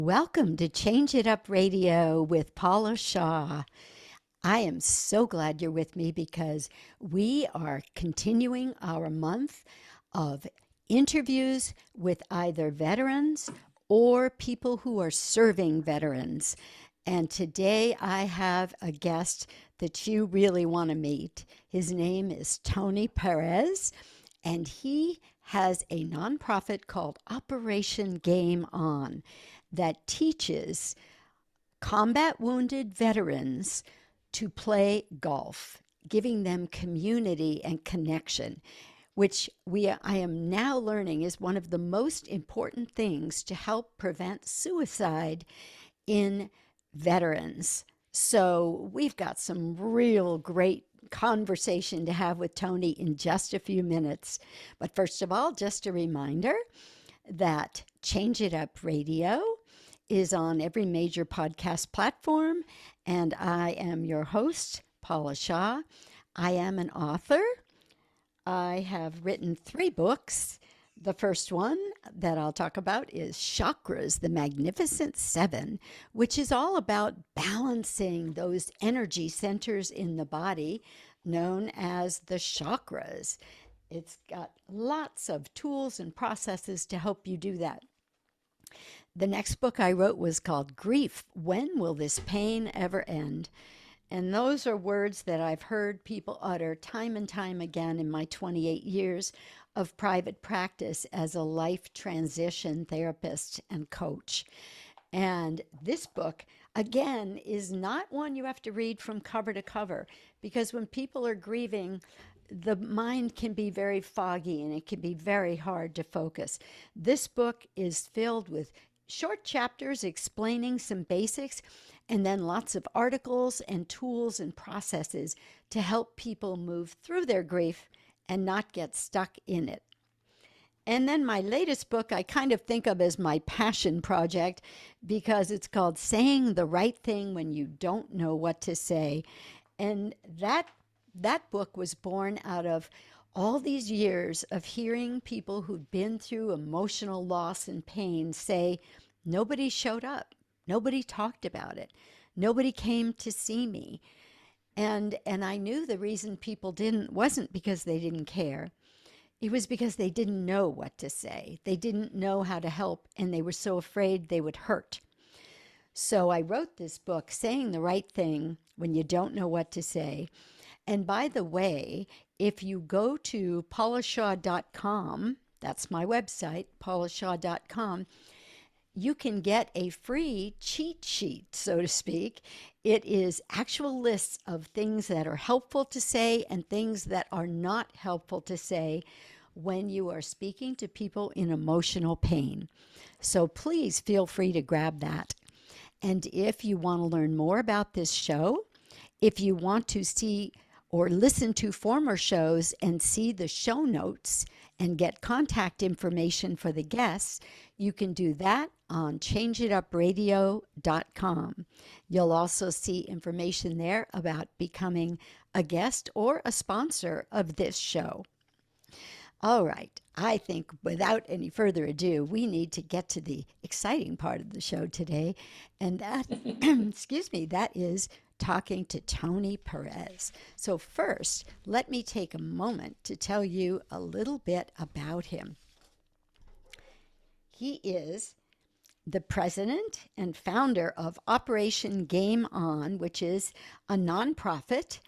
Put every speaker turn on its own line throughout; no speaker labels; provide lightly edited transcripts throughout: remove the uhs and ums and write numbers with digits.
Welcome to Change It Up Radio with Paula Shaw. I am so glad you're with me because we are continuing our month of interviews with either veterans or people who are serving veterans. And today I have a guest that you really want to meet. His name is Tony Perez, and he has a nonprofit called Operation Game On that teaches combat wounded veterans to play golf, giving them community and connection, which I am now learning is one of the most important things to help prevent suicide in veterans. So we've got some real great conversation to have with Tony in just a few minutes. But first of all, just a reminder that Change It Up Radio is on every major podcast platform, and I am your host, Paula Shaw. I am an author. I have written 3 books. The first one that I'll talk about is Chakras, the Magnificent 7, which is all about balancing those energy centers in the body known as the chakras. It's got lots of tools and processes to help you do that. The next book I wrote was called Grief, When Will This Pain Ever End? And those are words that I've heard people utter time and time again in my 28 years of private practice as a life transition therapist and coach. And this book, again, is not one you have to read from cover to cover, because when people are grieving, the mind can be very foggy and it can be very hard to focus. This book is filled with short chapters explaining some basics, and then lots of articles and tools and processes to help people move through their grief and not get stuck in it. And then my latest book I kind of think of as my passion project because it's called Saying the Right Thing When You Don't Know What to Say. And that book was born out of all these years of hearing people who'd been through emotional loss and pain say, nobody showed up, nobody talked about it, nobody came to see me. And I knew the reason people wasn't because they didn't care. It was because they didn't know what to say. They didn't know how to help, and they were so afraid they would hurt. So I wrote this book, Saying the Right Thing When You Don't Know What to Say. And by the way, if you go to paulashaw.com, that's my website, paulashaw.com, you can get a free cheat sheet, so to speak. It is actual lists of things that are helpful to say and things that are not helpful to say when you are speaking to people in emotional pain. So please feel free to grab that. And if you want to learn more about this show, if you want to see or listen to former shows and see the show notes and get contact information for the guests, you can do that on changeitupradio.com. You'll also see information there about becoming a guest or a sponsor of this show. All right, I think without any further ado, we need to get to the exciting part of the show today, and that, excuse me, that is talking to Tony Perez. So first, let me take a moment to tell you a little bit about him. He is the president and founder of Operation Game On, which is a nonprofit.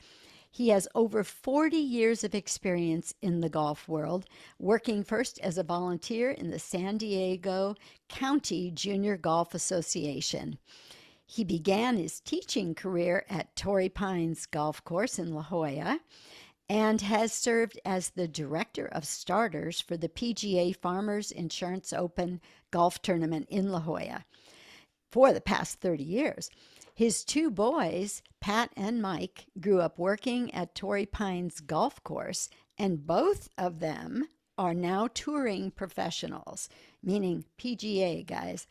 He has over 40 years of experience in the golf world, working first as a volunteer in the San Diego County Junior Golf Association. He began his teaching career at Torrey Pines Golf Course in La Jolla and has served as the director of starters for the PGA Farmers Insurance Open Golf Tournament in La Jolla for the past 30 years. His 2 boys, Pat and Mike, grew up working at Torrey Pines Golf Course, and both of them are now touring professionals, meaning PGA guys.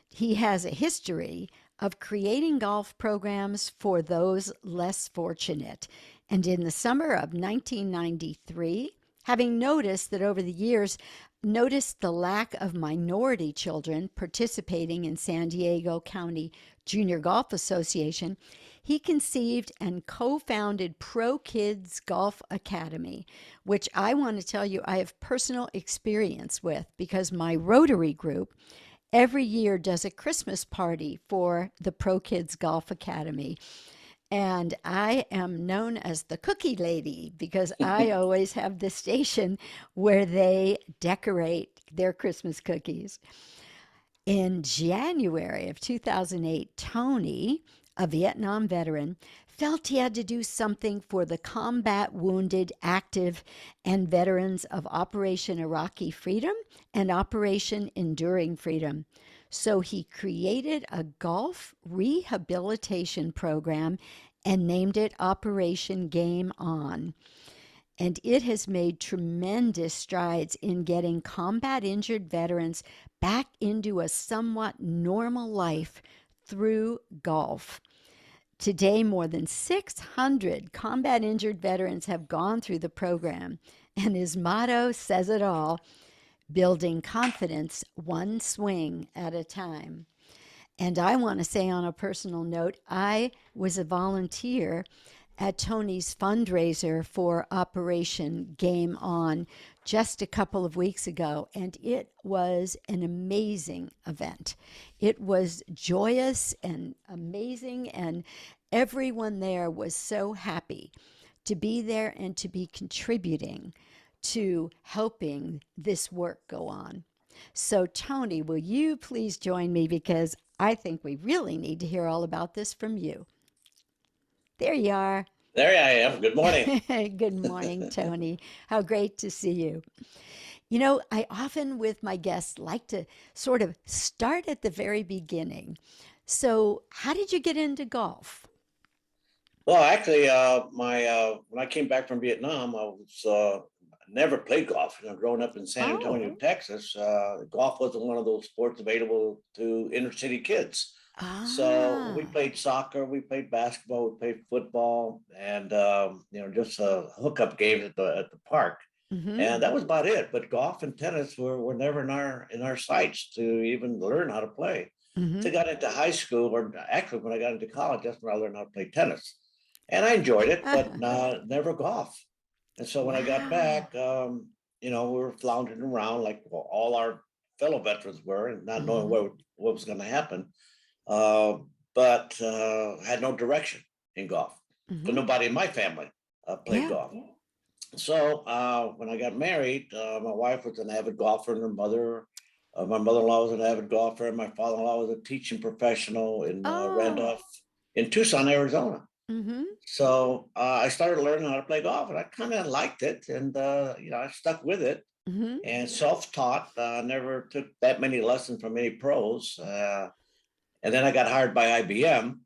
He has a history of creating golf programs for those less fortunate. And in the summer of 1993, having noticed that over the years, noticed the lack of minority children participating in San Diego County Junior Golf Association, he conceived and co founded Pro Kids Golf Academy, which I want to tell you I have personal experience with because my Rotary group every year does a Christmas party for the Pro Kids Golf Academy. And I am known as the cookie lady because I always have the station where they decorate their Christmas cookies. In January of 2008, Tony, a Vietnam veteran, felt he had to do something for the combat wounded, active, and veterans of Operation Iraqi Freedom and Operation Enduring Freedom. So he created a golf rehabilitation program and named it Operation Game On. And it has made tremendous strides in getting combat injured veterans back into a somewhat normal life through golf. Today, more than 600 combat injured veterans have gone through the program, and his motto says it all: building confidence one swing at a time. And I want to say, on a personal note, I was a volunteer at Tony's fundraiser for Operation Game On just a couple of weeks ago, and it was an amazing event. It was joyous and amazing, and everyone there was so happy to be there and to be contributing to helping this work go on. So, Tony, will you please join me because I think we really need to hear all about this from you. There you are.
There I am. Good morning.
Good morning, Tony. How great to see you. You know, I often with my guests like to sort of start at the very beginning. So, how did you get into golf?
Well, actually, my when I came back from Vietnam, I was never played golf. Growing up in San Antonio,
Oh,
Texas, golf wasn't one of those sports available to inner city kids. So we
ah,
played soccer, we played basketball, we played football, and just hookup games at the park. And
mm-hmm,
that was about it. But golf and tennis were never in our sights to even learn how to play.
mm-hmm.
So I got into high school, or actually when I got into college, that's when I learned how to play tennis. And I enjoyed it, but never golf. And so when I got
Wow.
back, we were floundering around like all our fellow veterans were, and not knowing
Mm-hmm,
what was going to happen. Uh, but had no direction in golf because
mm-hmm.
nobody in my family played
Yeah.
golf. So when I got married, my wife was an avid golfer, and her mother, my mother-in-law was an avid golfer, and my father-in-law was a teaching professional in
Oh,
Randolph, in Tucson, Arizona.
mm-hmm,
So I started learning how to play golf, and I kind of liked it, and I stuck with it.
mm-hmm.
And self-taught, never took that many lessons from any pros. And then I got hired by IBM,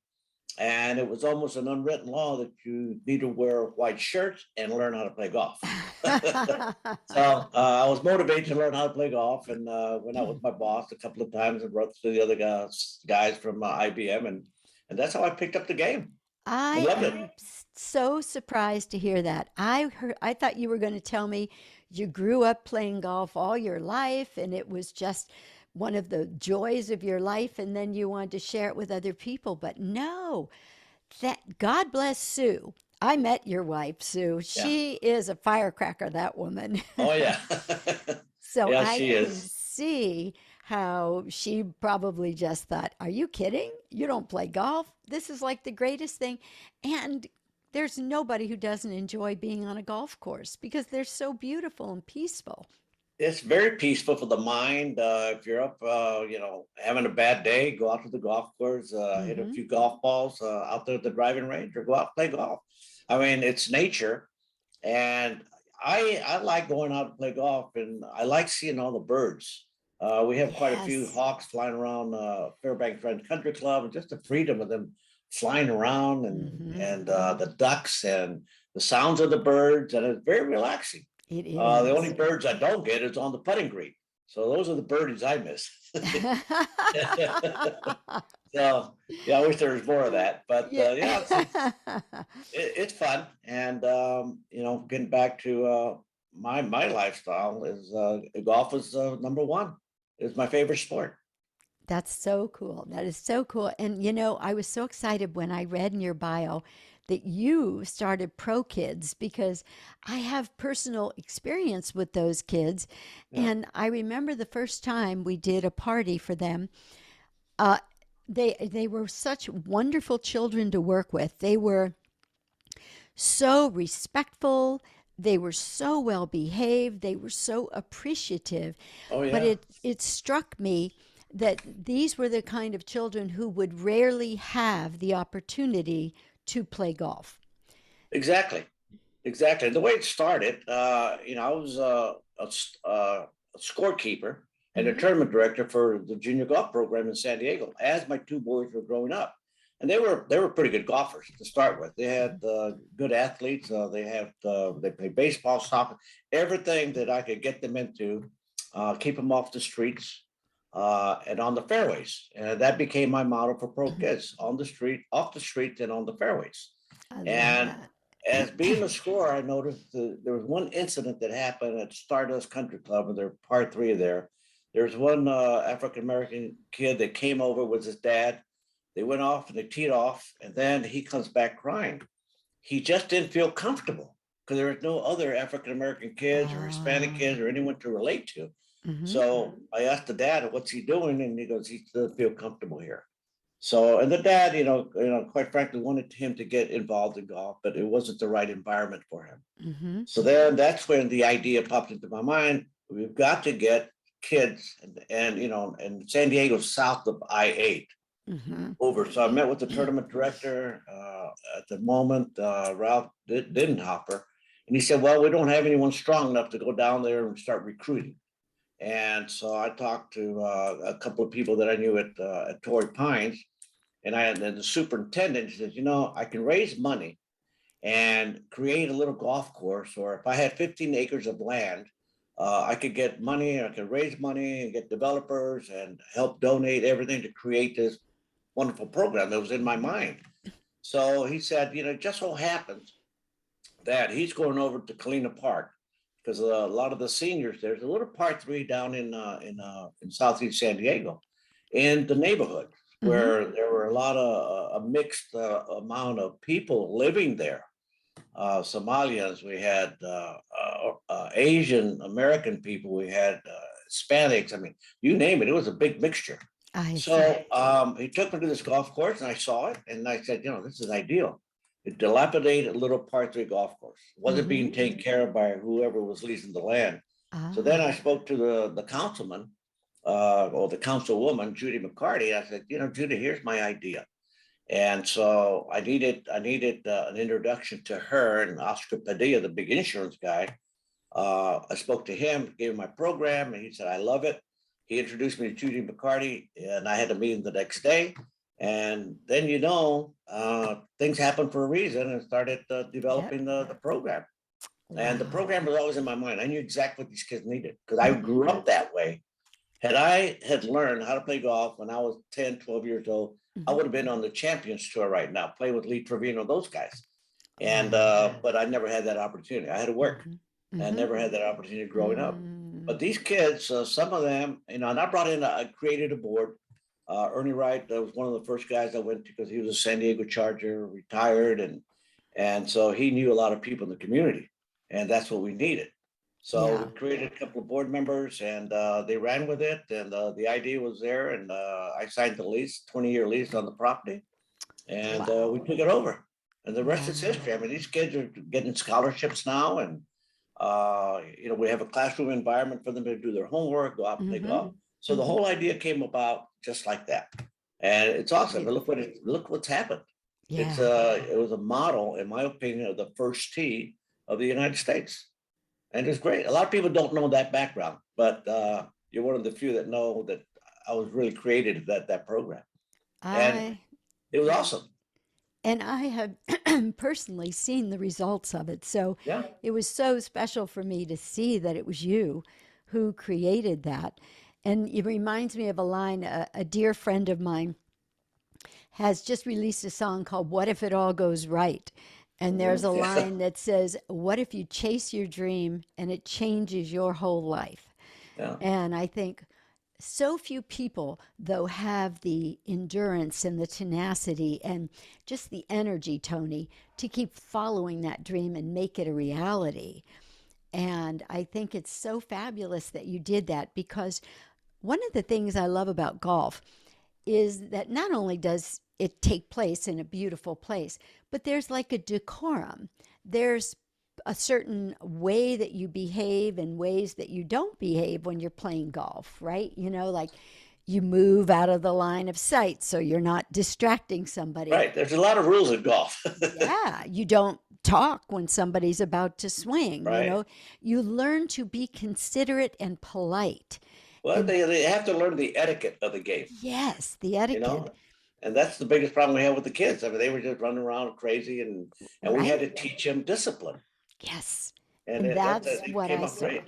and it was almost an unwritten law that you need to wear a white shirt and learn how to play golf. So I was motivated to learn how to play golf, and went out with my boss a couple of times and wrote to the other guys from IBM, and that's how I picked up the game. I
I
loved it.
am so surprised to hear that. I thought you were going to tell me you grew up playing golf all your life and it was just one of the joys of your life and then you wanted to share it with other people, but no. That God bless Sue. I met your wife, Sue.
Yeah.
She is a firecracker, that woman.
Oh yeah.
So
Yeah,
I
she
can
is.
see how she probably just thought, are you kidding? You don't play golf? This is like the greatest thing. And there's nobody who doesn't enjoy being on a golf course because they're so beautiful and peaceful.
It's very peaceful for the mind. If you're up, having a bad day, go out to the golf course, hit a
Mm-hmm.
few golf balls out there at the driving range, or go out and play golf. I mean, it's nature, and I like going out to play golf, and I like seeing all the birds. We have quite a few
Yes.
hawks flying around Fairbanks Ranch Country Club, and just the freedom of them flying around,
Mm-hmm.
and the ducks and the sounds of the birds, and it's very relaxing.
It
The only
is.
birds I don't get is on the putting green. So those are the birdies I miss. So yeah, I wish there was more of that. But
Yeah.
it's fun, and getting back to my lifestyle is golf is number one. It's my favorite sport.
That's so cool. That is so cool. And I was so excited when I read in your bio that you started Pro Kids because I have personal experience with those kids.
Yeah.
And I remember the first time we did a party for them. Uh, they were such wonderful children to work with. They were so respectful. They were so well behaved. They were so appreciative.
Oh
But
yeah.
it struck me that these were the kind of children who would rarely have the opportunity to play golf.
Exactly. Exactly. The way it started, I was a scorekeeper and a
Mm-hmm.
tournament director for the junior golf program in San Diego as my two boys were growing up. And they were pretty good golfers to start with. They had good athletes. They played baseball, soccer, everything that I could get them into, keep them off the streets and on the fairways. And that became my motto for pro kids: on the street, off the street, and on the fairways.
I love
And
that.
as being a scorer, I noticed there was one incident that happened at Stardust Country Club, and there part three there. There's one African American kid that came over with his dad. They went off and they teed off, and then he comes back crying. He just didn't feel comfortable because there was no other African American kids or Hispanic
Oh.
kids or anyone to relate to.
Mm-hmm.
So I asked the dad, "What's he doing?" And he goes, "He doesn't feel comfortable here." So, and the dad, quite frankly, wanted him to get involved in golf, but it wasn't the right environment for him.
Mm-hmm.
So then that's when the idea popped into my mind. We've got to get kids, and San Diego's south of I-8
Mm-hmm.
over. So I met with the tournament director at the moment, Ralph Didenhopper, and he said, "Well, we don't have anyone strong enough to go down there and start recruiting." And so I talked to a couple of people that I knew at Torrey Pines, and the superintendent says, I can raise money and create a little golf course, or if I had 15 acres of land, I could get money, I could raise money and get developers and help donate everything to create this wonderful program that was in my mind. So he said, it just so happens that he's going over to Kalina Park because a lot of the seniors, there's a little part three down in Southeast San Diego, in the neighborhood
Mm-hmm.
where there were a lot of a mixed amount of people living there. Somalians, we had Asian American people, we had Hispanics. I mean, you name it. It was a big mixture.
I see.
So he took me to this golf course, and I saw it, and I said, this is ideal. A dilapidated little par three golf course wasn't
Mm-hmm.
being taken care of by whoever was leasing the land. So then I
Ah.
spoke to the councilman or the councilwoman, Judy McCarty. I said, Judy, here's my idea. And so I needed an introduction to her and Oscar Padilla, the big insurance guy. I spoke to him, gave him my program, and he said, I love it. He introduced me to Judy McCarty, and I had a meeting the next day. And then, things happened for a reason, and started
Yep.
developing the program. And the
Wow.
program was always in my mind. I knew exactly what these kids needed because I
Mm-hmm.
grew up that way. Had I had learned how to play golf when I was 10, 12 years old, I
Mm-hmm.
would have been on the Champions Tour right now, playing with Lee Trevino, those guys. And
Wow.
but I never had that opportunity. I had to work.
Mm-hmm.
I
Mm-hmm.
never had that opportunity growing up.
Mm.
But these kids, some of them, and I brought in, I created a board. Ernie Wright was one of the first guys I went to because he was a San Diego Charger, retired, and so he knew a lot of people in the community, and that's what we needed. So we
Yeah.
created a couple of board members, and they ran with it, and the idea was there, and I signed the lease, 20-year lease on the property, and
Wow.
we took it over, and the rest is
Wow.
history. I mean, these kids are getting scholarships now, and we have a classroom environment for them to do their homework, go out and play
Mm-hmm.
golf. So the
Mm-hmm.
whole idea came about just like that, and it's awesome. And
Beautiful.
look what's happened.
Yeah.
It was a model, in my opinion, of the first tee of the United States, and it's great. A lot of people don't know that background, but you're one of the few that know that I was really created that program, and
I
it was awesome.
and I have personally seen the results of it. So
Yeah.
it was so special for me to see that it was you who created that. And it reminds me of a line a dear friend of mine has just released a song called What If It All Goes Right? And there's a
Yeah.
line that says, "What if you chase your dream and it changes your whole life?"
Yeah.
And I think so few people, though, have the endurance and the tenacity and just the energy, Tony, to keep following that dream and make it a reality. And I think it's so fabulous that you did that, because one of the things I love about golf is that not only does it take place in a beautiful place, but there's like a decorum. There's a certain way that you behave and ways that you don't behave when you're playing golf, right? Like you move out of the line of sight so you're not distracting somebody.
Right. There's a lot of rules in golf.
Yeah, you don't talk when somebody's about to swing,
Right.
You learn to be considerate and polite.
Well,
And
they have to learn the etiquette of the game,
yes, the
you
etiquette,
know, and that's the biggest problem we have with the kids. I mean, they were just running around crazy, and we had
right?
to teach them discipline,
Yes.
and
And that's
it
what
came
I
up
saw.
great.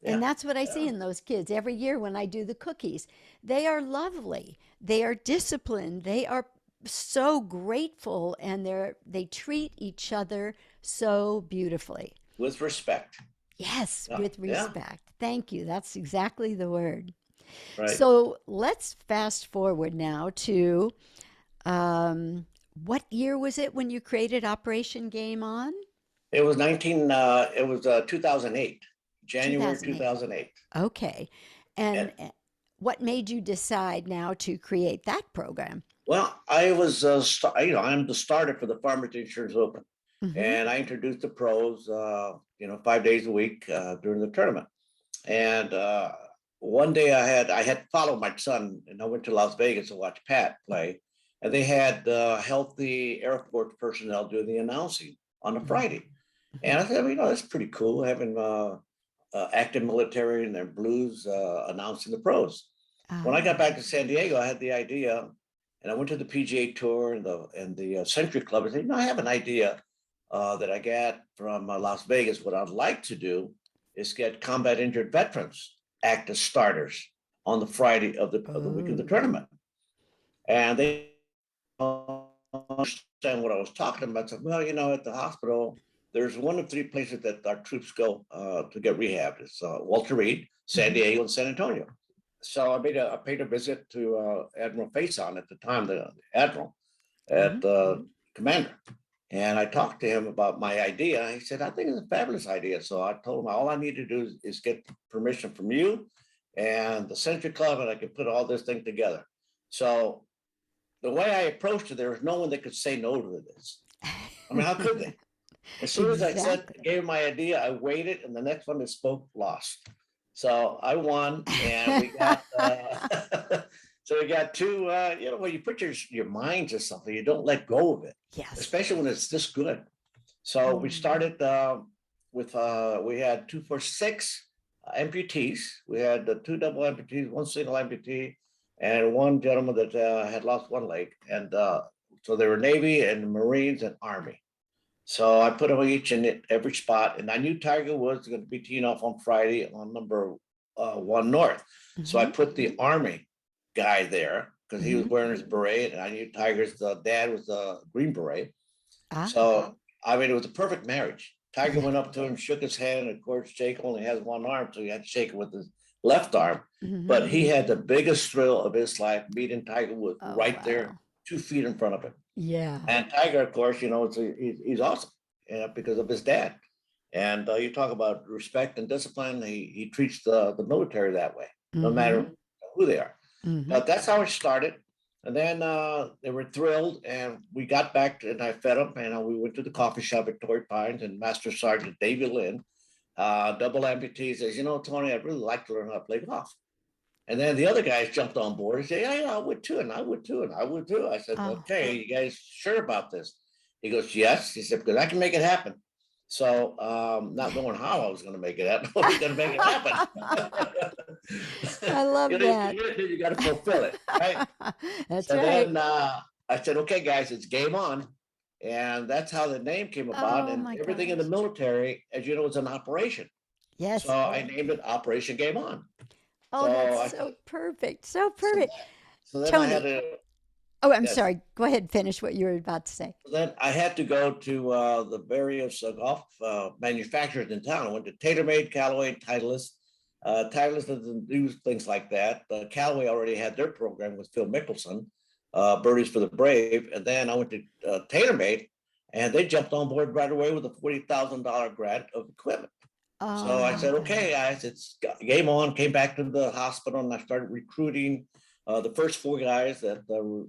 And
Yeah,
that's what I see
yeah,
in those kids every year when I do the cookies. They are lovely. They are disciplined. They are so grateful, and they treat each other so beautifully.
with respect.
Yes,
Yeah,
with
yeah,
respect. Thank you. That's exactly the word.
right.
So let's fast forward now to um, what year was it when you created Operation Game On?
It was 2008, January
2008.
2008.
Okay.
And
And what made you decide now to create that program?
well, I was, I'm the starter for the Farmers Insurance Open,
Hmm.
and I introduced the pros, 5 days a week during the tournament. And one day I had followed my son, and I went to Las Vegas to watch Pat play, and they had healthy Air Force personnel doing the announcing on a
Hmm.
Friday. And I said, well, that's pretty cool having active military and their blues announcing the pros. When I got
Ah.
back to San Diego, I had the idea, and I went to the PGA Tour and the Century Club. I said, I have an idea that I got from Las Vegas. What I'd like to do is get combat injured veterans act as starters on the Friday of the week of the
Oh.
tournament, and they understand what I was talking about. So, well, at the hospital, there's one of three places that our troops go to get rehabbed. It's Walter Reed, San
Hmm.
Diego, and San Antonio. So I paid a visit to Admiral Faison at the time, the admiral at
Hmm.
commander, and I talked to him about my idea. He said, "I think it's a fabulous idea." So I told him all I need to do is get permission from you and the Century Club, and I could put all this thing together. So the way I approached it, there was no one that could say no to this. I mean, how could they? As soon as I said,
Exactly.
gave him my idea, I waited, and the next one that spoke lost. So I won, and we got. So we got two. When you put your mind to something, you don't let go of it,
Yes.
especially when it's this good. So we
Mm.
started with we had 2 for 6 amputees. We had two double amputees, one single amputee, and one gentleman that had lost one leg. And so they were Navy and Marines and Army. So I put them each in every spot, and I knew Tiger Woods was going to be teeing off on Friday on number 1 North. So I
Hmm.
put the Army guy there because he was
Hmm.
wearing his beret, and I knew Tiger's dad was a Green Beret.
Ah.
So I mean, it was a perfect marriage. Tiger went up to him, shook his hand. Of course, Jake only has one arm, so he had to shake it with his left arm.
Hmm.
But he had the biggest thrill of his life meeting Tiger Woods
Oh,
right there,
wow.
2 feet in front of him.
Yeah.
And Tiger, of course, he's awesome because of his dad. And you talk about respect and discipline. He treats the military that way, no
Hmm.
matter who they are.
Hmm.
But that's how it started. And then they were thrilled, and we got back and I fed them. And we went to the coffee shop at Torrey Pines, and Master Sergeant David Lynn, double amputee, says, Tony, I'd really like to learn how to play golf. And then the other guys jumped on board and said, yeah, I would too, and I would too, and I would too. I said,
Oh.
okay, you guys sure about this? He goes, yes. He said, because I can make it happen. So not knowing how I was going to make it happen, I was going to make it happen.
I love that.
You got to fulfill it, right?
That's
So
right.
then I said, okay, guys, it's game on. And that's how the name came about.
Oh
And
my
everything in the
gosh.
military, as you know, is an operation. So
Yes.
I named it Operation Game On.
Oh,
So
that's
I
so perfect. So
so
perfect.
so then I had
Tony.
to.
Oh, I'm
Yes.
sorry. Go ahead and finish what you were about to say.
Then I had to go to the various golf manufacturers in town. I went to TaylorMade, Callaway, and Titleist. Titleist doesn't do things like that. Callaway already had their program with Phil Mickelson, Birdies for the Brave. And then I went to TaylorMade, and they jumped on board right away with a $40,000 grant of equipment. So
Oh
I
my
said, okay,
goodness.
guys, it's game on. Came back to the hospital, and I started recruiting. The first four guys that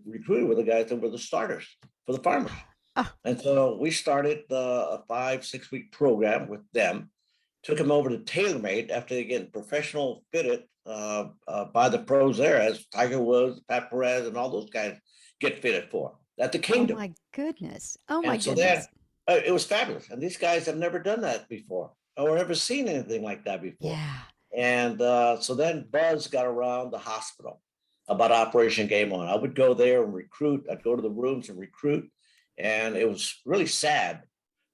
recruited were the guys that were the starters for the farmers.
Oh,
And so we started a 5, 6 week program with them. Took them over to TaylorMade after they get professional fitted by the pros there, as Tiger Woods, Pat Perez, and all those guys get fitted for at the
oh
Kingdom.
my goodness. Oh my
And so then
goodness.
it was fabulous. And these guys have never done that before or ever seen anything like that before.
Yeah.
And so then buzz got around the hospital about Operation Game On. I would go there and recruit. I'd go to the rooms and recruit. And it was really sad.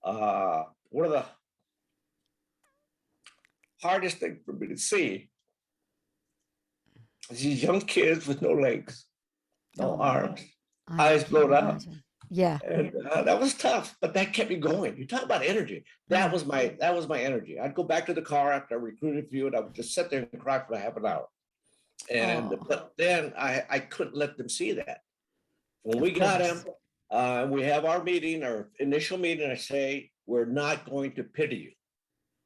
One of the hardest things for me to see is these young kids with no legs, no
Oh,
arms,
I
eyes
can't
blown out.
imagine. Yeah.
And that was tough, but that kept me going. You talk about energy. That
Yeah.
was my energy. I'd go back to the car after I recruited a few, and I would just sit there and cry for half an hour. And
Oh,
but then I couldn't let them see that. When
of
we got him,
course.
we have our meeting, our initial meeting. I say we're not going to pity you,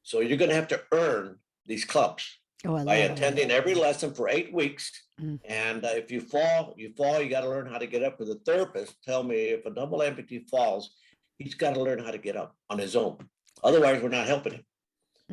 so you're going to have to earn these clubs
Oh, I
by
love that.
attending every lesson for 8 weeks.
Mm.
And if you fall, you fall. You got to learn how to get up. With a therapist, tell me if a double amputee falls, he's got to learn how to get up on his own. Otherwise, we're not helping him.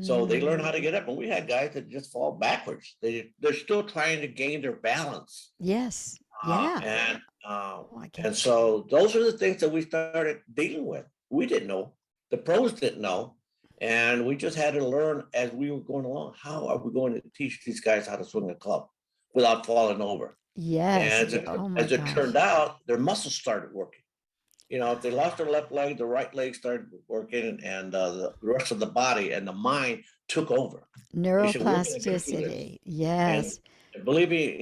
So they learn
Mm.
how to get up, and we had guys that just fall backwards. They're still trying to gain their balance,
Yes.
uh,
Yeah.
and uh,
Oh, I
and
can.
so those are the things that we started dealing with. We didn't know, the pros didn't know, and we just had to learn as we were going along. How are we going to teach these guys how to swing a club without falling over?
Yes.
And
Oh my
as it turned
gosh.
out, their muscles started working. If they lost their left leg, the right leg started working, and the rest of the body and the mind took over. We said, we're going to get through this.
Neuroplasticity.
And
Yes.
believe me,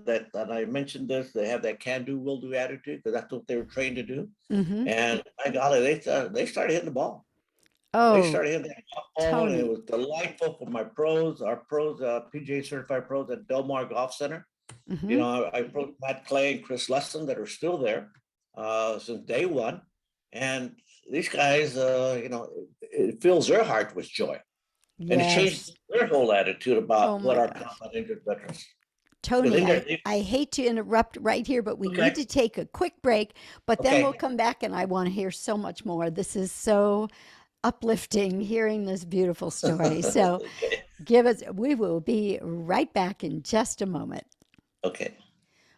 that I mentioned this, they have that can do, will do attitude, because that's what they were trained to do.
Mm-hmm.
And my golly, they started hitting the ball. They
Oh,
started hitting the ball, and it
Tony.
was delightful for our pros, PGA certified pros at Del Mar Golf Center.
Mm-hmm.
I approached Matt Clay and Chris Lesson that are still there since day one. And these guys, it fills their heart with joy. And it changed
Yes.
their whole attitude
Oh
about what
my
our
gosh.
combat injured veterans. Because
Tony, I hate to interrupt right here, but we need
okay,
to take a quick break, but then we'll
okay,
come back and I want to hear so much more. This is so uplifting hearing this beautiful story. So
okay,
we will be right back in just a moment.
okay.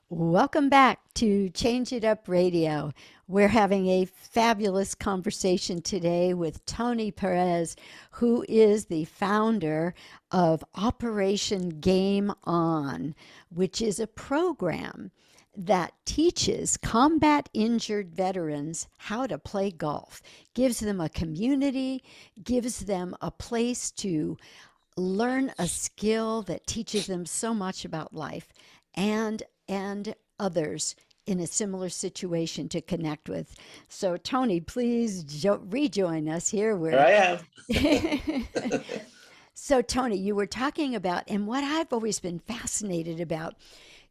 Welcome back to Change It Up Radio. We're having a fabulous conversation today with Tony Perez, who is the founder of Operation Game On, which is a program that teaches combat injured veterans how to play golf, gives them a community, gives them a place to learn a skill that teaches them so much about life and others in a similar situation to connect with. So Tony, please rejoin us here.
Here I am.
So Tony, you were talking about, and what I've always been fascinated about,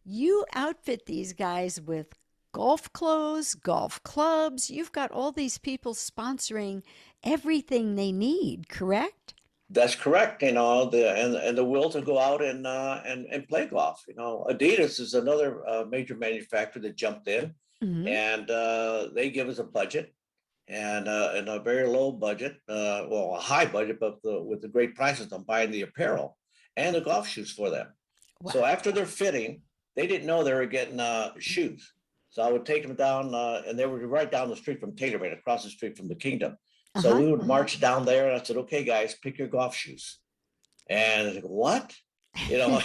you outfit these guys with golf clothes, golf clubs. You've got all these people sponsoring everything they need, correct?
That's correct. And the will to go out and play golf. Adidas is another major manufacturer that jumped in,
Mm-hmm.
and they give us a budget and a very low budget, well, a high budget, but with the great prices on buying the apparel and the golf shoes for them.
Wow.
So after their fitting, they didn't know they were getting shoes. So I would take them down, and they were right down the street from TaylorMade, across the street from the Kingdom. So
Uh-huh.
we would march down there, and I said, "Okay, guys, pick your golf shoes." And they go, "What?" You know.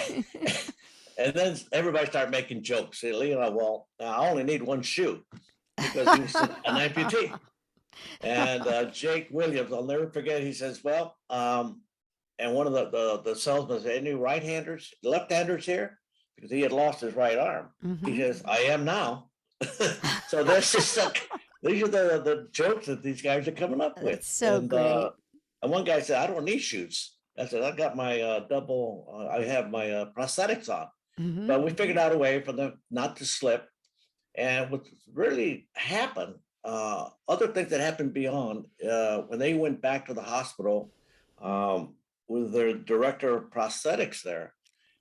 And then everybody started making jokes. Well, I only need one shoe because he's an amputee. And Jake Williams, I'll never forget. He says, "Well," and one of the salesmen said, "Any right-handers, left-handers here?" Because he had lost his right arm. He
Mm-hmm.
says, "I am now." So that's just like, these are the jokes that these guys are coming up with.
That's so great.
And one guy said, I don't need shoes. I said, I got my I have my prosthetics on.
Hmm.
But we figured out a way for them not to slip. And what really happened, other things that happened beyond, when they went back to the hospital with their director of prosthetics there,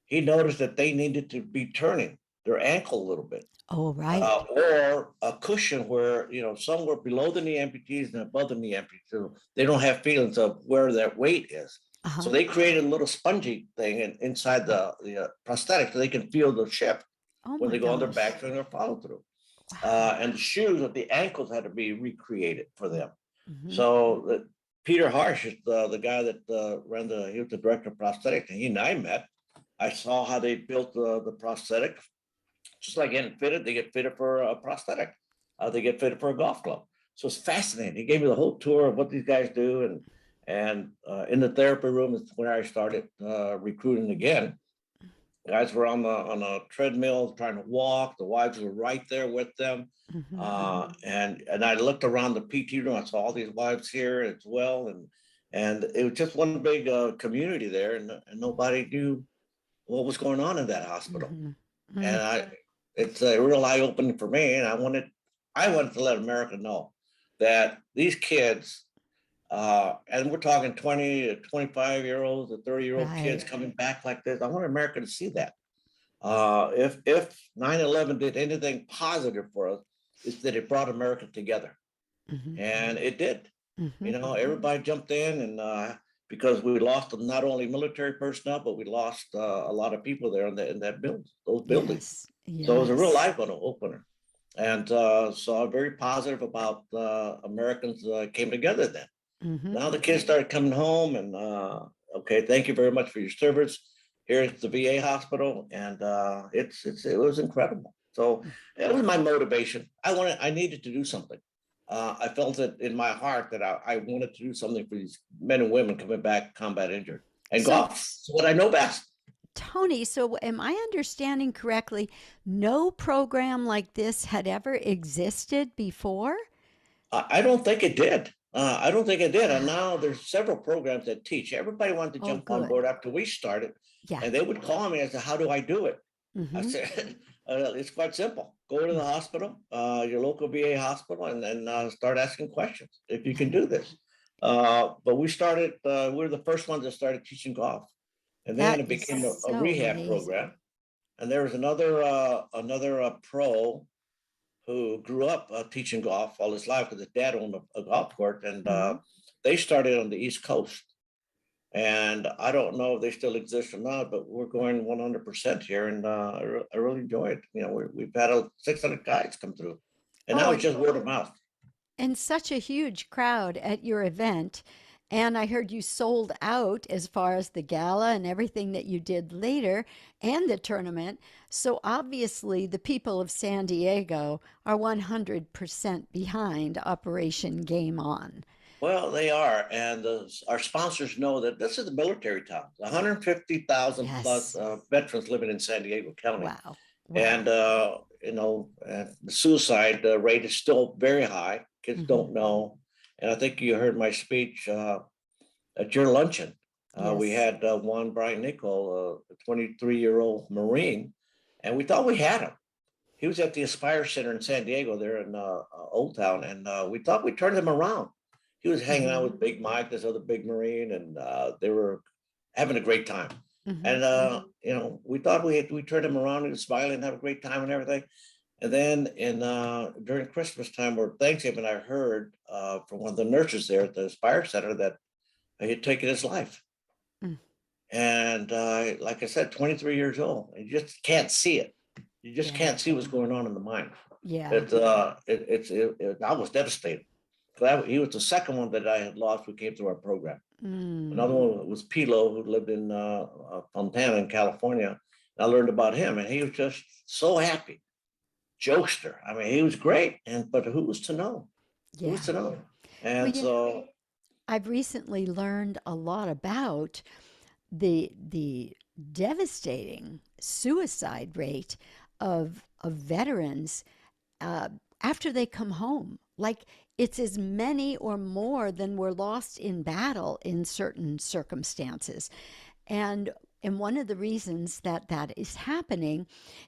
he noticed that they needed to be turning their ankle a little bit,
Oh, right.
or a cushion where, somewhere below the knee amputees and above the knee amputees, so they don't have feelings of where that weight is. So
Uh-huh.
they created a little spongy thing inside the prosthetic so they can feel the shift
Oh
when
my
they go on their
gosh.
back during their follow through.
Wow.
And the shoes at the ankles had to be recreated for them.
Hmm.
So Peter Harsh is the guy that he was the director of prosthetics, and he and I met. I saw how they built the prosthetic, just like getting fitted. They get fitted for a prosthetic. They get fitted for a golf club. So it's fascinating. He gave me the whole tour of what these guys do, and in the therapy room is when I started recruiting again. Guys were on a treadmill trying to walk. The wives were right there with them.
Hmm.
And I looked around the PT room. I saw all these wives here as well, and it was just one big community there, and nobody knew what was going on in that hospital.
Hmm.
And it's a real eye opening for me. And I wanted to let America know that these kids, and we're talking 20 to 25-year-olds, to 30-year-old kids
Right.
coming back like this. I want America to see that. If 9/11 did anything positive for us, is that it brought America together,
Hmm.
and it did.
Hmm.
Everybody jumped in, and because we lost not only military personnel, but we lost a lot of people there in that building, those buildings.
Yes.
So it was a real
Yes.
life opener, and so I'm very positive about Americans came together then.
Hmm.
Now the kids started coming home, and okay, thank you very much for your service. Here's the VA hospital, and it was incredible. So it was my motivation. I needed to do something. I felt it in my heart that I wanted to do something for these men and women coming back combat injured. And
So,
golf is what I know best.
Tony, so am I understanding correctly? No program like this had ever existed before?
I don't think it did. I don't think it did. And
Wow.
now there's several programs that teach. Everybody wanted to
Oh,
jump on
good.
board after we started,
Yeah.
and they would call me and say, "How do I do it?" I
Hmm.
said, it's quite simple. Go to the hospital, your local VA hospital, and then start asking questions if you can do this. But we were the first ones that started teaching golf. And then
That
it
is
became a
so
rehab
amazing.
program. And there was another pro who grew up teaching golf all his life because his dad owned a golf court. And
Hmm.
they started on the East Coast. And I don't know if they still exist or not, but we're going 100% here, and I really enjoy it. We've had 600 guys come through, and now
Oh,
it's just word of mouth.
and such a huge crowd at your event. And I heard you sold out as far as the gala and everything that you did later and the tournament. So obviously, the people of San Diego are 100% behind Operation Game On.
Well, they are, and our sponsors know that this is a military town. 150,000 plus
Yes.
veterans living in San Diego County,
Wow.
and
Wow.
the suicide rate is still very high. Kids
Hmm.
don't know, and I think you heard my speech at your luncheon. We
Yes.
had one Brian Nicol, a 23-year-old Marine, and we thought we had him. He was at the Aspire Center in San Diego, there in Old Town, and we thought we turned him around. He was hanging out
Hmm.
with Big Mike, this other big Marine, and they were having a great time.
Hmm.
And we thought we turned him around. He was smiling, and have a great time, and everything. And then during Christmas time or Thanksgiving, I heard from one of the nurses there at the Aspire Center that he had taken his life.
Mm.
And like I said, 23 years old, and you just can't see it. You just
Yeah.
can't see what's going on in the mind.
Yeah.
I was devastated. He was the second one that I had lost who came through our program.
Mm.
Another one was Pilo, who lived in Fontana in California. I learned about him, and he was just so happy, jokester. I mean, he was great, but who was to know? Who was
Yeah.
to know?
Well,
And so,
I've recently learned a lot about the devastating suicide rate of veterans uh, after they come home. Like it's as many or more than were lost in battle in certain circumstances. And and one of the reasons that that is happening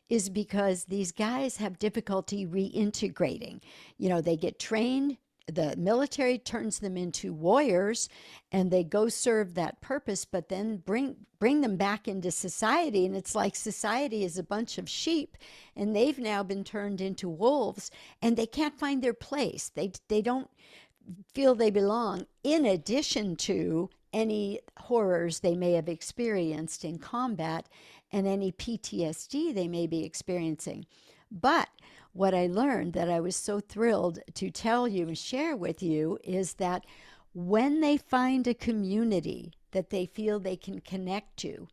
is because these guys have difficulty reintegrating. You know, they get trained, the military turns them into warriors and they go serve that purpose, but then bring them back into society, and it's like society is a bunch of sheep and they've now been turned into wolves, and they can't find their place. They don't feel they belong, in addition to any horrors they may have experienced in combat and any PTSD they may be experiencing. But what I learned that I was so thrilled to tell you and share with you is that when they find a community that they feel they can connect to,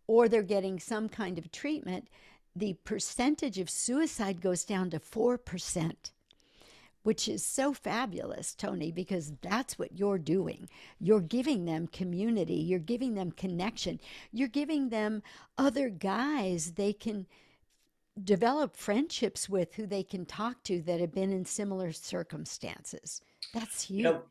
or they're getting some kind of treatment, the percentage of suicide goes down to 4%, which is so fabulous, Tony, because that's what you're doing. You're giving them community, you're giving them connection, you're giving them other guys they can develop friendships with, who they can talk to that have been in similar circumstances. That's
You
huge.
know,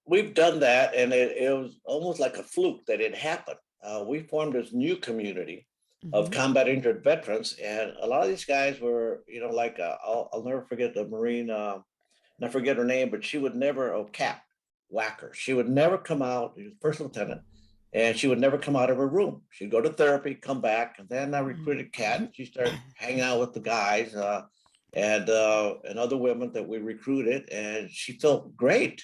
we've done that, and it was almost like a fluke that it happened. We formed this new community of
Mm-hmm.
combat injured veterans, and a lot of these guys were, like I'll never forget the Marine. And I forget her name, but she would never, oh, Cap Whacker. She would never come out. She was first lieutenant, and she would never come out of her room. She'd go to therapy, come back, and then I recruited Kat, and she started hanging out with the guys and other women that we recruited, and she felt great.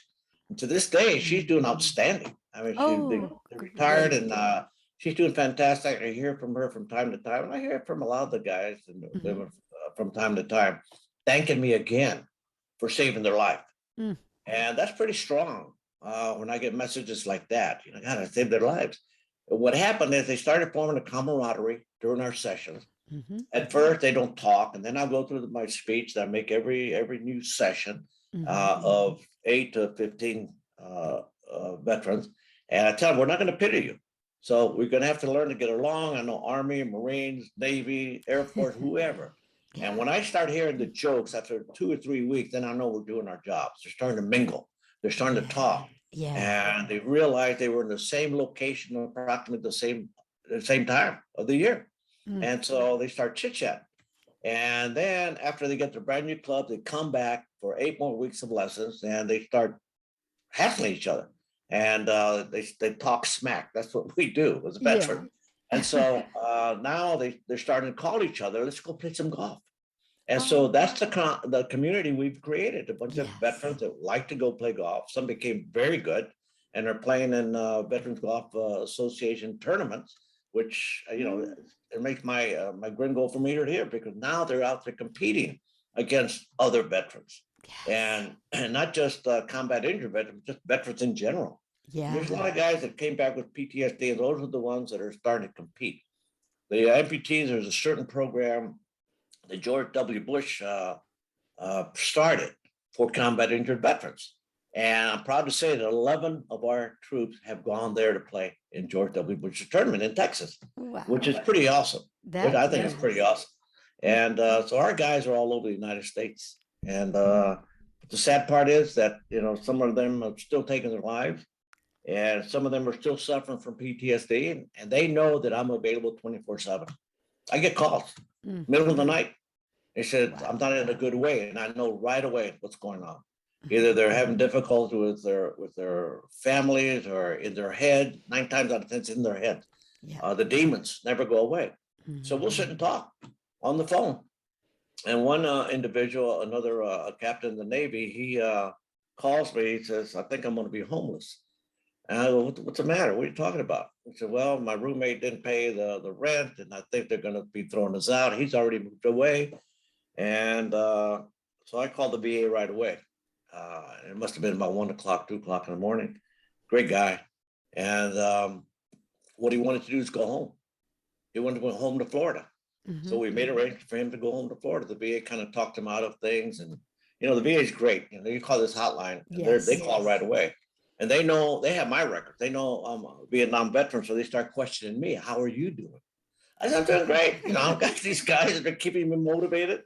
And to this day, she's doing outstanding. I mean,
Oh,
they retired,
great.
and she's doing fantastic. I hear from her from time to time, and I hear from a lot of the guys and the
Mm-hmm.
women from time to time, thanking me again for saving their life.
Mm.
And that's pretty strong when I get messages like that. God, I saved their lives. What happened is they started forming a camaraderie during our sessions.
Mm-hmm.
At first, they don't talk, and then I'll go through my speech that I make every new session
Mm-hmm.
of 8 to 15 veterans, and I tell them we're not going to pity you. So we're going to have to learn to get along. I know Army, Marines, Navy, Air Force, whoever. And
Yeah.
when I start hearing the jokes after 2 or 3 weeks, then I know we're doing our jobs. They're starting to mingle. They're starting to
Yeah.
talk,
Yeah.
and they realized they were in the same location, approximately the same time of the year.
Mm.
And so they start chit chatting. And then after they get their brand new club, they come back for 8 more weeks of lessons, and they start hassling each other. And they talk smack. That's what we do as a
Yeah.
veteran. And so now they're starting to call each other. Let's go play some golf. And so
Oh,
that's the community we've created. A bunch of
yes.
veterans that like to go play golf. Some became very good, and are playing in Veterans Golf Association tournaments, which
Mm.
it makes my grin go from ear to ear, because now they're out there competing against other veterans,
Yes.
and not just combat injured veterans, just veterans in general. And there's a
Yeah.
lot of guys that came back with PTSD, and those are the ones that are starting to compete. The amputees, there's a certain program that George W. Bush started for combat injured veterans. And I'm proud to say that 11 of our troops have gone there to play in George W. Bush's tournament in Texas, which is
Wow.
pretty awesome. Which
That
I think is pretty
is.
awesome. And so our guys are all over the United States. And the sad part is that some of them are still taking their lives, and some of them are still suffering from PTSD, and they know that I'm available 24/7. I get calls
Mm.
middle of the night. They said, I'm
Wow.
not in a good way, and I know right away what's going on. Either they're having difficulty with their families, or in their head. 9 times out of 10, it's in their head.
Yeah.
The demons never go away. So we'll sit
Mm-hmm.
and talk on the phone. And one individual, another captain in the Navy, he calls me. He says, I think I'm going to be homeless. And I go, what's the matter? What are you talking about? He said, well, my roommate didn't pay the rent, and I think they're going to be throwing us out. He's already moved away. And so I called the VA right away. It must have been about 1 o'clock, 2 o'clock in the morning. Great guy. And what he wanted to do is go home. He wanted to go home to Florida.
Mm-hmm.
So we made arrangements for him to go home to Florida. The VA kind of talked him out of things. And, the VA is great. You call this hotline, and they
Yes.
call right away. And they know, they have my record. They know I'm a Vietnam veteran. So they start questioning me. How are you doing? I said, I'm doing great. I've got these guys that are keeping me motivated.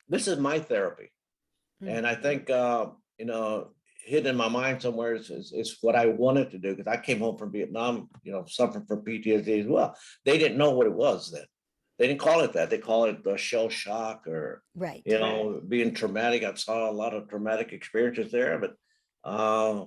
this is my therapy. And I
Mhm.
think, you know, hidden in my mind somewhere is what I wanted to do because I came home from Vietnam, you know, suffering from PTSD as well. They didn't know what it was then. They didn't call it that. They call it the shell shock or, you
Right.
know, being traumatic. I saw a lot of traumatic experiences there, uh,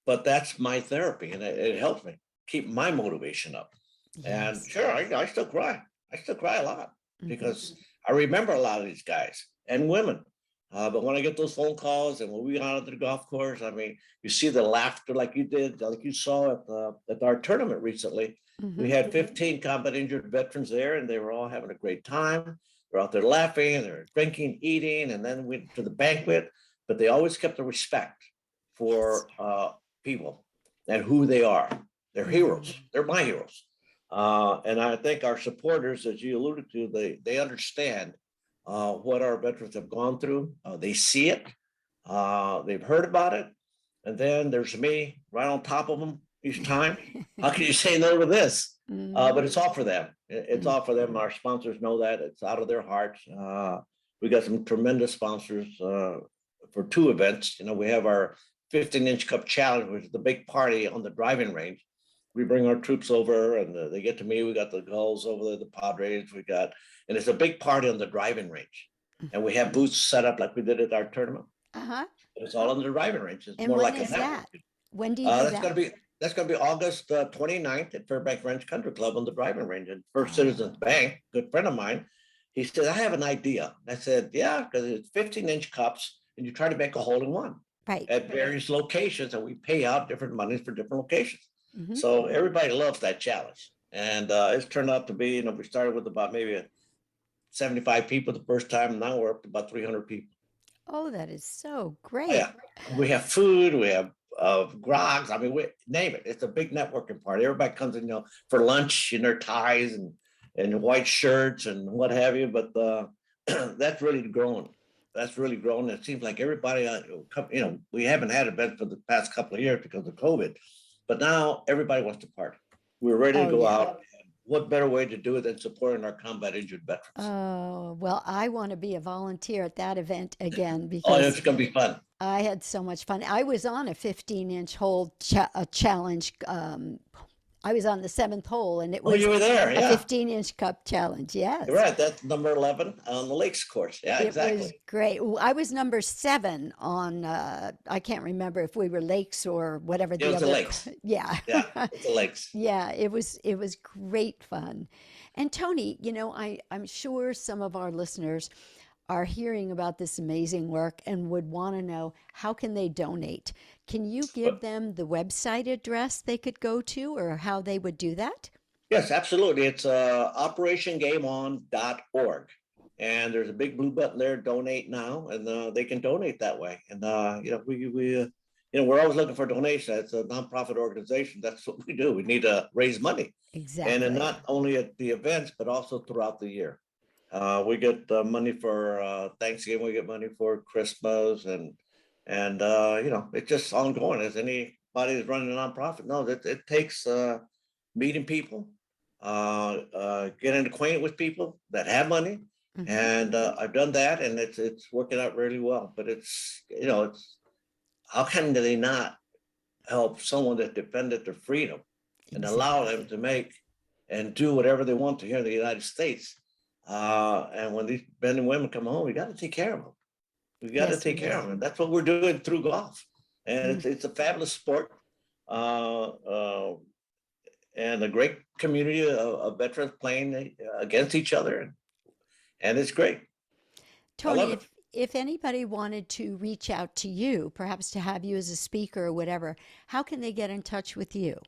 but that's my therapy, and it helps me keep my motivation up. And
Yes.
sure, I still cry. I still cry a lot
Hmm.
because I remember a lot of these guys and women. But when I get those phone calls and when we got out to the golf course, I mean, you see the laughter like you did, like you saw at our tournament recently. We
Hmm.
had 15 combat injured veterans there, and they were all having a great time. They're out there laughing, they're drinking, eating, and then went to the banquet. But they always kept the respect
Yes.
for people and who they are. They're heroes.
Hmm.
They're my heroes. And I think our supporters, as you alluded to, they understand what our veterans have gone through. They see it, they've heard about it, and then there's me right on top of them each time. How can you say no to this?
Hmm.
But it's all for them. It's all for them. Our sponsors know that it's out of their hearts. We got some tremendous sponsors for two events. You know, we have our 15-inch cup challenge, which is the big party on the driving range. We bring our troops over and they get to me. We got the Gulls over there, the Padres. We got, and it's a big party on the driving range. And we have booths set up like we did at our tournament.
Uh-huh.
But it's all
Oh,
on the driving range. It's
and
more
when
like a
is that?
network.
When do you do
That's
that?
going to be August 29th at Fairbanks Ranch Country Club on the driving range. And First
Oh,
Citizens Bank, good friend of mine, he said, I have an idea. I said, yeah, because it's 15-inch cups and you try to make a hole in one
right.
at various locations, and we pay out different monies for different locations.
Hmm.
So everybody loves that challenge. And it's turned out to be, you know, we started with about maybe 75 people the first time. Now we're up to about 300 people.
Oh, that is so
Oh,
great.
yeah. We have food, we have grogs. I mean, we name it. It's a big networking party. Everybody comes in, you know, for lunch in their ties and white shirts and what have you. But that's really grown. That's really grown. It seems like everybody, you know, we haven't had events for the past couple of years because of COVID, but now everybody wants to party. We're ready to
Oh,
go
yeah.
out. What better way to do it than supporting our combat injured veterans?
Oh, well, I want to be a volunteer at that event again
Oh,
because
it's going to be fun.
I had so much fun. I was on a 15-inch hole challenge. I was on the seventh hole, and it
Oh,
was
you were there.
a
Yeah.
15-inch cup challenge.
You're
Yes.
right. That's number 11 on the Lakes course. Yeah,
It was
exactly.
great. I was number seven on, I can't remember if we were lakes or whatever
It
the
was the
other,
Lakes.
yeah.
Yeah, it's the Lakes.
Yeah, it was great fun. And Tony, I'm sure some of our listeners are hearing about this amazing work and would want to know how can they donate. Can you give
But
them the website address they could go to or how they would do that?
yes, absolutely. It's operationgameon.org. And there's a big blue button there, donate now, and they can donate that way. And you know, you know, we're always looking for donations. It's a nonprofit organization. That's what we do. We need to raise money, and then
Exactly.
not only at the events, but also throughout the year. We get money for Thanksgiving. We get money for Christmas, and you know, it's just ongoing. As anybody that's running a nonprofit knows, it takes meeting people, getting acquainted with people that have money,
Hmm.
and I've done that, and it's working out really well. But it's, you know, it's, how can they not help someone that defended their freedom and allow them
Exactly.
to make and do whatever they want to here in the United States? And when these men and women come home, we got to take care of them. We got to
Yes,
take
we
care of
do.
them. And that's what we're doing through golf. And
Mm.
it's a fabulous sport. Uh, uh, and a great community of veterans playing against each other, and it's great. I
Tony,
love it.
if anybody wanted to reach out to you, perhaps to have you as a speaker or whatever, how can they get in touch with you?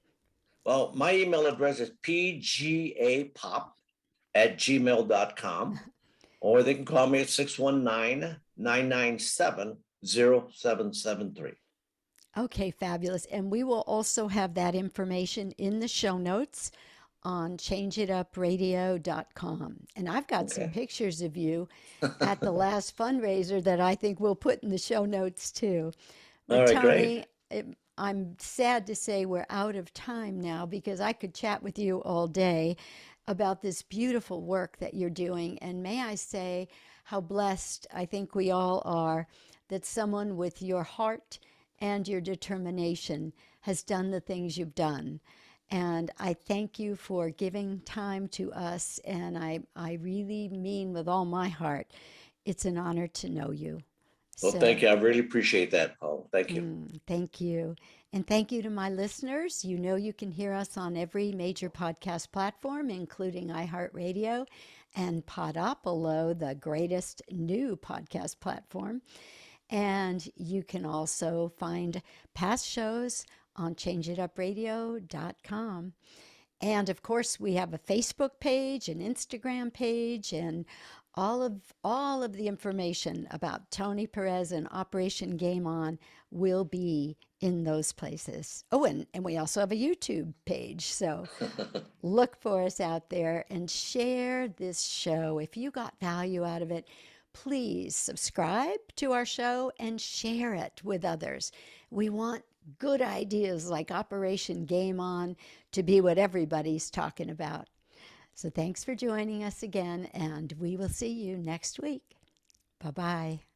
Well, my email address is pgapop@gmail.com, or they can call me at 619-997-0773.
Okay, fabulous. And we will also have that information in the show notes on changeitupradio.com. And I've got some
Okay.
pictures of you at the last fundraiser that I think we'll put in the show notes too.
All
But
right, great.
Tony, I'm sad to say we're out of time now because I could chat with you all day about this beautiful work that you're doing. And may I say how blessed I think we all are that someone with your heart and your determination has done the things you've done. And I thank you for giving time to us. And I really mean with all my heart, it's an honor to know you.
Well, thank
So
you. I really appreciate that, Paul. Thank you.
thank you. And thank you to my listeners. You know, you can hear us on every major podcast platform, including iHeartRadio and Podopolo, the greatest new podcast platform. And you can also find past shows on changeitupradio.com. And of course, we have a Facebook page, an Instagram page, and all of the information about Tony Perez and Operation Game On will be in those places. Oh, and we also have a YouTube page. So look for us out there and share this show. If you got value out of it, please subscribe to our show and share it with others. We want good ideas like Operation Game On to be what everybody's talking about. So thanks for joining us again, and we will see you next week. Bye bye.